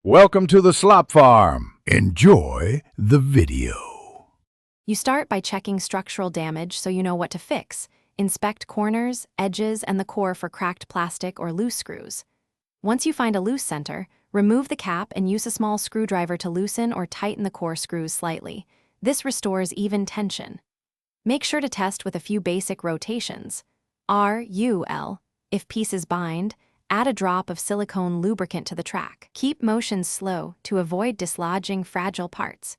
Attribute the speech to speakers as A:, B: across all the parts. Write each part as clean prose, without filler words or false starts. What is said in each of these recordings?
A: Welcome to the Slop Farm. Enjoy the video.
B: You start by checking structural damage so you know what to fix. Inspect corners, edges, and the core for cracked plastic or loose screws. Once you find a loose center, remove the cap and use a small screwdriver to loosen or tighten the core screws slightly. This restores even tension. Make sure to test with a few basic rotations. RUL. If pieces bind, add a drop of silicone lubricant to the track. Keep motions slow to avoid dislodging fragile parts.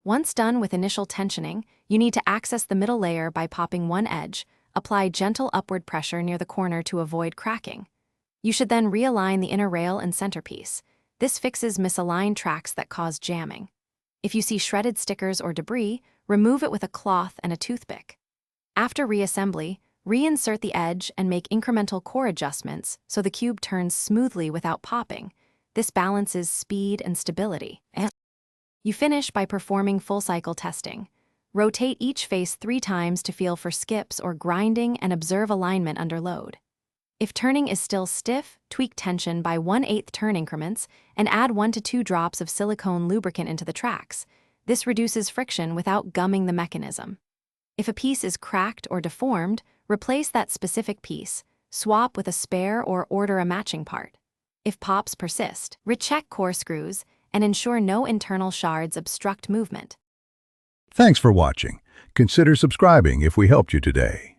B: Once done with initial tensioning, you need to access the middle layer by popping one edge. Apply gentle upward pressure near the corner to avoid cracking. You should then realign the inner rail and centerpiece. This fixes misaligned tracks that cause jamming. If you see shredded stickers or debris, remove it with a cloth and a toothpick. After reassembly, reinsert the edge and make incremental core adjustments so the cube turns smoothly without popping. This balances speed and stability. You finish by performing full-cycle testing. Rotate each face 3 times to feel for skips or grinding and observe alignment under load. If turning is still stiff, tweak tension by 1/8 turn increments and add 1 to 2 drops of silicone lubricant into the tracks. This reduces friction without gumming the mechanism. If a piece is cracked or deformed, replace that specific piece, swap with a spare or order a matching part. If pops persist, recheck core screws and ensure no internal shards obstruct movement.
A: Thanks for watching. Consider subscribing if we helped you today.